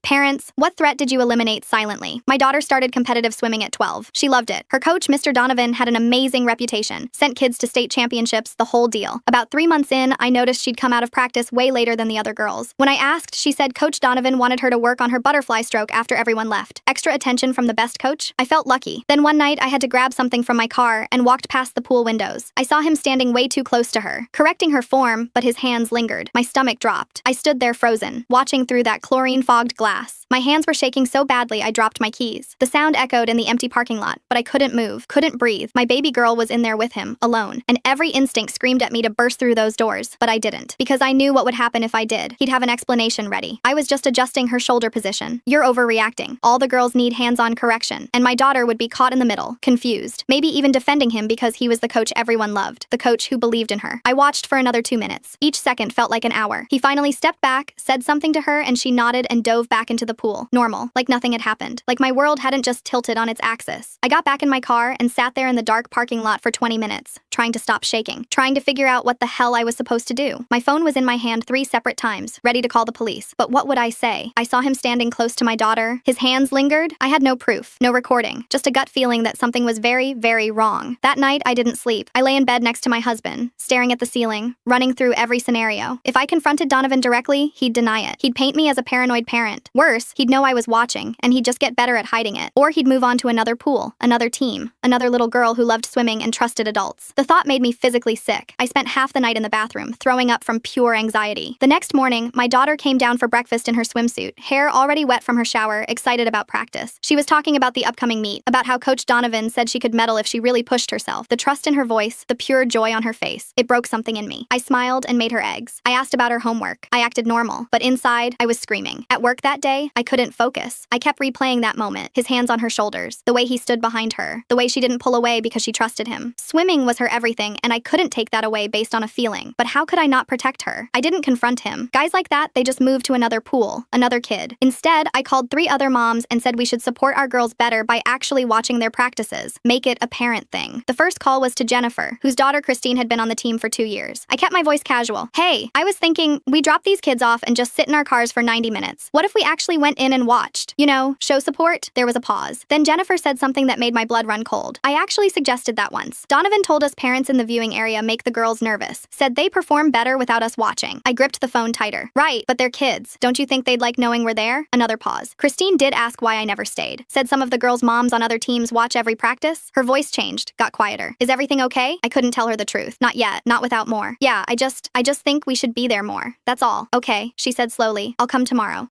Parents, what threat did you eliminate silently? My daughter started competitive swimming at 12. She loved it. Her coach, Mr. Donovan, had an amazing reputation, sent kids to state championships, the whole deal. About 3 months in, I noticed she'd come out of practice way later than the other girls. When I asked, she said Coach Donovan wanted her to work on her butterfly stroke after everyone left. Extra attention from the best coach? I felt lucky. Then one night, I had to grab something from my car and walked past the pool windows. I saw him standing way too close to her, correcting her form, but his hands lingered. My stomach dropped. I stood there frozen, watching through that chlorine-fogged glass. My hands were shaking so badly I dropped my keys. The sound echoed in the empty parking lot, but I couldn't move, couldn't breathe. My baby girl was in there with him, alone, and every instinct screamed at me to burst through those doors, but I didn't, because I knew what would happen if I did. He'd have an explanation ready. I was just adjusting her shoulder position. You're overreacting. All the girls need hands-on correction, and my daughter would be caught in the middle, confused, maybe even defending him because he was the coach everyone loved, the coach who believed in her. I watched for another 2 minutes. Each second felt like an hour. He finally stepped back, said something to her, and she nodded and dove back into the pool. Normal, like nothing had happened, like my world hadn't just tilted on its axis. I got back in my car and sat there in the dark parking lot for 20 minutes, trying to stop shaking, trying to figure out what the hell I was supposed to do. My phone was in my hand 3 separate times, ready to call the police. But what would I say? I saw him standing close to my daughter. His hands lingered. I had no proof, no recording, just a gut feeling that something was very, very wrong. That night, I didn't sleep. I lay in bed next to my husband, staring at the ceiling, running through every scenario. If I confronted Donovan directly, he'd deny it. He'd paint me as a paranoid parent. Worse, he'd know I was watching, and he'd just get better at hiding it. Or he'd move on to another pool, another team, another little girl who loved swimming and trusted adults. The thought made me physically sick. I spent half the night in the bathroom, throwing up from pure anxiety. The next morning, my daughter came down for breakfast in her swimsuit, hair already wet from her shower, excited about practice. She was talking about the upcoming meet, about how Coach Donovan said she could medal if she really pushed herself. The trust in her voice, the pure joy on her face. It broke something in me. I smiled and made her eggs. I asked about her homework. I acted normal, but inside, I was screaming. At work that day, I couldn't focus. I kept replaying that moment, his hands on her shoulders, the way he stood behind her, the way she didn't pull away because she trusted him. Swimming was her everything, and I couldn't take that away based on a feeling. But how could I not protect her? I didn't confront him. Guys like that, they just move to another pool, another kid. Instead, I called 3 other moms and said we should support our girls better by actually watching their practices. Make it a parent thing. The first call was to Jennifer, whose daughter Christine had been on the team for 2 years. I kept my voice casual. Hey, I was thinking, we drop these kids off and just sit in our cars for 90 minutes. What if we actually went in and watched? You know, show support? There was a pause. Then Jennifer said something that made my blood run cold. I actually suggested that once. Donovan told us parents in the viewing area make the girls nervous. Said they perform better without us watching. I gripped the phone tighter. Right, but they're kids. Don't you think they'd like knowing we're there? Another pause. Christine did ask why I never stayed. Said some of the girls' moms on other teams watch every practice. Her voice changed, got quieter. Is everything okay? I couldn't tell her the truth. Not yet, not without more. Yeah, I just think we should be there more. That's all. Okay, she said slowly. I'll come tomorrow.